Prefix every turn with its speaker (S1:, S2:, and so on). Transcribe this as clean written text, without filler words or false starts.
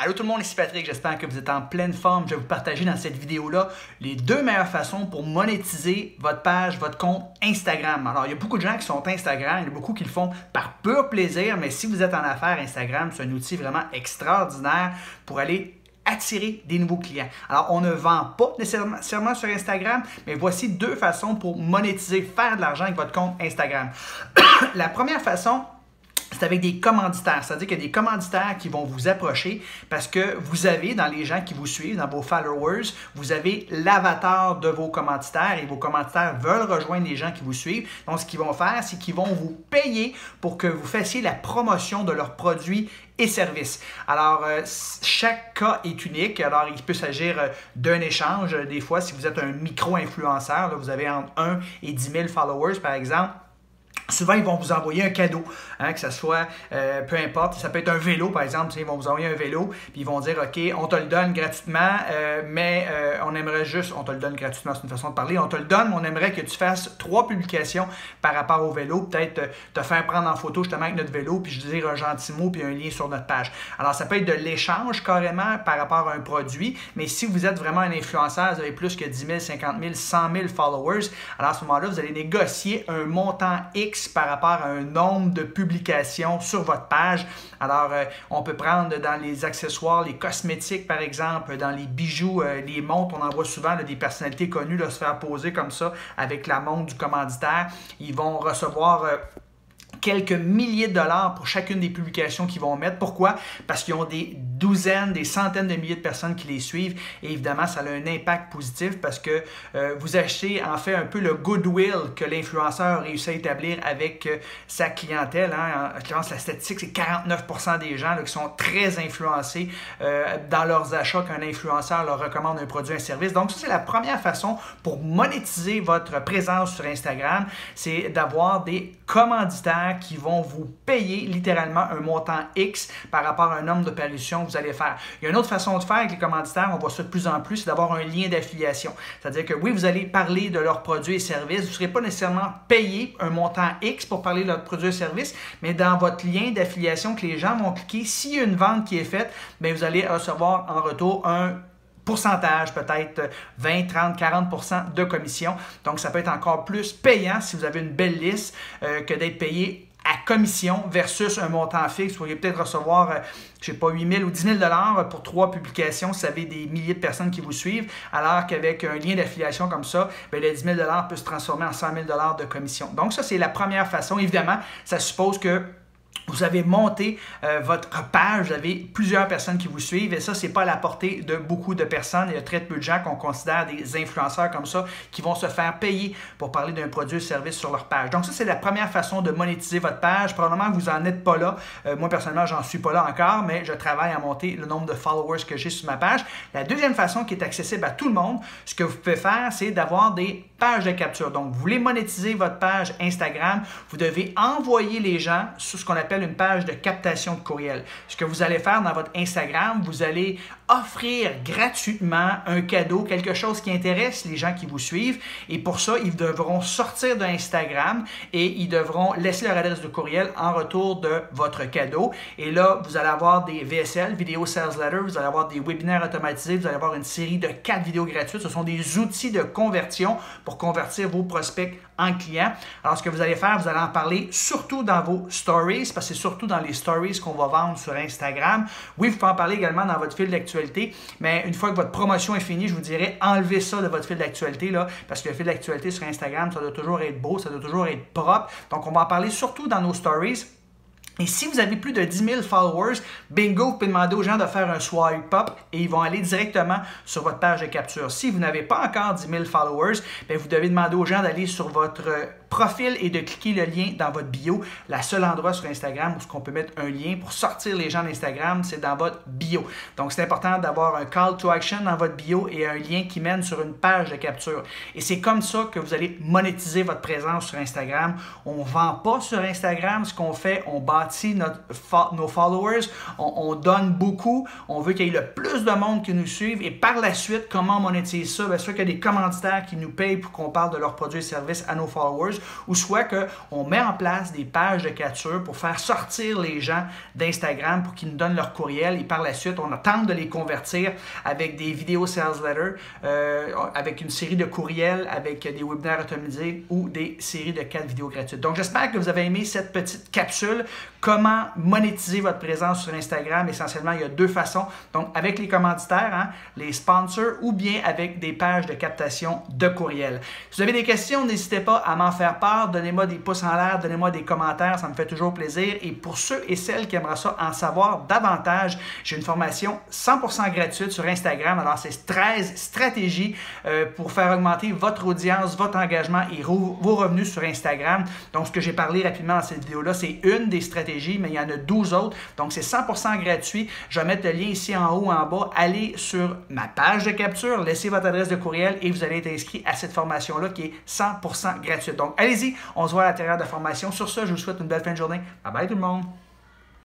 S1: Allô tout le monde, ici Patrick, j'espère que vous êtes en pleine forme. Je vais vous partager dans cette vidéo-là les 2 meilleures façons pour monétiser votre page, votre compte Instagram. Alors, il y a beaucoup de gens qui sont Instagram, il y a beaucoup qui le font par pur plaisir, mais si vous êtes en affaires, Instagram, c'est un outil vraiment extraordinaire pour aller attirer des nouveaux clients. Alors, on ne vend pas nécessairement sur Instagram, mais voici 2 façons pour monétiser, faire de l'argent avec votre compte Instagram. La première façon, c'est avec des commanditaires, c'est-à-dire qu'il y a des commanditaires qui vont vous approcher parce que vous avez, dans les gens qui vous suivent, dans vos followers, vous avez l'avatar de vos commanditaires et vos commanditaires veulent rejoindre les gens qui vous suivent. Donc, ce qu'ils vont faire, c'est qu'ils vont vous payer pour que vous fassiez la promotion de leurs produits et services. Alors, chaque cas est unique. Alors, il peut s'agir d'un échange. Des fois, si vous êtes un micro-influenceur, vous avez entre 1 et 10 000 followers, par exemple, souvent, ils vont vous envoyer un cadeau, que ce soit, peu importe, ça peut être un vélo, par exemple, ils vont vous envoyer un vélo, puis ils vont dire, OK, on te le donne gratuitement, mais on aimerait juste, on te le donne gratuitement, c'est une façon de parler, on te le donne, mais on aimerait que tu fasses 3 publications par rapport au vélo, peut-être te faire prendre en photo justement avec notre vélo, puis je dire un gentil mot, puis un lien sur notre page. Alors, ça peut être de l'échange carrément par rapport à un produit, mais si vous êtes vraiment un influenceur, vous avez plus que 10 000, 50 000, 100 000 followers, alors à ce moment-là, vous allez négocier un montant X par rapport à un nombre de publications sur votre page. Alors, on peut prendre dans les accessoires, les cosmétiques par exemple, dans les bijoux, les montres, on en voit souvent des personnalités connues se faire poser comme ça avec la montre du commanditaire. Ils vont recevoir quelques milliers de dollars pour chacune des publications qu'ils vont mettre. Pourquoi? Parce qu'ils ont des douzaines, des centaines de milliers de personnes qui les suivent et évidemment, ça a un impact positif parce que vous achetez en fait un peu le goodwill que l'influenceur a réussi à établir avec sa clientèle. En l'occurrence, la statistique, c'est 49% des gens qui sont très influencés dans leurs achats qu'un influenceur leur recommande un produit, un service. Donc, ça, c'est la première façon pour monétiser votre présence sur Instagram, c'est d'avoir des commanditaires qui vont vous payer littéralement un montant X par rapport à un nombre de parutions que vous allez faire. Il y a une autre façon de faire avec les commanditaires, on voit ça de plus en plus, c'est d'avoir un lien d'affiliation. C'est-à-dire que oui, vous allez parler de leurs produits et services, vous ne serez pas nécessairement payé un montant X pour parler de leurs produits et services, mais dans votre lien d'affiliation que les gens vont cliquer, s'il y a une vente qui est faite, bien, vous allez recevoir en retour un pourcentage, peut-être 20, 30, 40% de commission. Donc, ça peut être encore plus payant si vous avez une belle liste que d'être payé à commission versus un montant fixe. Vous pourriez peut-être recevoir, je ne sais pas, 8 000 ou 10 000 $ pour 3 publications si vous avez des milliers de personnes qui vous suivent, alors qu'avec un lien d'affiliation comme ça, bien, les 10 000 $ peut se transformer en 100 000 $ de commission. Donc, ça, c'est la première façon. Évidemment, ça suppose que vous avez monté votre page, vous avez plusieurs personnes qui vous suivent et ça, ce n'est pas à la portée de beaucoup de personnes. Il y a très peu de gens qu'on considère des influenceurs comme ça qui vont se faire payer pour parler d'un produit ou service sur leur page. Donc ça, c'est la première façon de monétiser votre page. Probablement que vous n'en êtes pas là. Moi, personnellement, j'en suis pas là encore, mais je travaille à monter le nombre de followers que j'ai sur ma page. La deuxième façon qui est accessible à tout le monde, ce que vous pouvez faire, c'est d'avoir des pages de capture. Donc, vous voulez monétiser votre page Instagram, vous devez envoyer les gens sur ce qu'on appelle une page de captation de courriel. Ce que vous allez faire dans votre Instagram, vous allez offrir gratuitement un cadeau, quelque chose qui intéresse les gens qui vous suivent et pour ça, ils devront sortir de Instagram et ils devront laisser leur adresse de courriel en retour de votre cadeau. Et là, vous allez avoir des VSL, Video Sales Letter, vous allez avoir des webinaires automatisés, vous allez avoir une série de 4 vidéos gratuites. Ce sont des outils de conversion pour convertir vos prospects en clients. Alors, ce que vous allez faire, vous allez en parler surtout dans vos stories, parce que c'est surtout dans les stories qu'on va vendre sur Instagram. Oui, vous pouvez en parler également dans votre fil d'actualité, mais une fois que votre promotion est finie, je vous dirais, enlevez ça de votre fil d'actualité, parce que le fil d'actualité sur Instagram, ça doit toujours être beau, ça doit toujours être propre. Donc, on va en parler surtout dans nos stories. Et si vous avez plus de 10 000 followers, bingo, vous pouvez demander aux gens de faire un swipe up et ils vont aller directement sur votre page de capture. Si vous n'avez pas encore 10 000 followers, bien, vous devez demander aux gens d'aller sur votre profil et de cliquer le lien dans votre bio. La seule endroit sur Instagram où on peut mettre un lien pour sortir les gens d'Instagram, c'est dans votre bio. Donc, c'est important d'avoir un call to action dans votre bio et un lien qui mène sur une page de capture. Et c'est comme ça que vous allez monétiser votre présence sur Instagram. On ne vend pas sur Instagram. Ce qu'on fait, on bâtit bâtit nos followers, on donne beaucoup, on veut qu'il y ait le plus de monde qui nous suive et par la suite, comment on monétise ça? Bien, soit qu'il y a des commanditaires qui nous payent pour qu'on parle de leurs produits et services à nos followers ou soit qu'on met en place des pages de capture pour faire sortir les gens d'Instagram pour qu'ils nous donnent leur courriel et par la suite, on tente de les convertir avec des vidéos sales letters, avec une série de courriels, avec des webinaires automatisés ou des séries de 4 vidéos gratuites. Donc, j'espère que vous avez aimé cette petite capsule. Comment monétiser votre présence sur Instagram? Essentiellement, il y a deux façons. Donc, avec les commanditaires, les sponsors ou bien avec des pages de captation de courriel. Si vous avez des questions, n'hésitez pas à m'en faire part. Donnez-moi des pouces en l'air, donnez-moi des commentaires, ça me fait toujours plaisir. Et pour ceux et celles qui aimeraient ça en savoir davantage, j'ai une formation 100% gratuite sur Instagram. Alors, c'est 13 stratégies pour faire augmenter votre audience, votre engagement et vos revenus sur Instagram. Donc, ce que j'ai parlé rapidement dans cette vidéo-là, c'est une des stratégies, mais il y en a 12 autres. Donc, c'est 100% gratuit. Je vais mettre le lien ici en haut, en bas. Allez sur ma page de capture, laissez votre adresse de courriel et vous allez être inscrit à cette formation-là qui est 100% gratuite. Donc, allez-y, on se voit à l'intérieur de la formation. Sur ce, je vous souhaite une belle fin de journée. Bye bye tout le monde!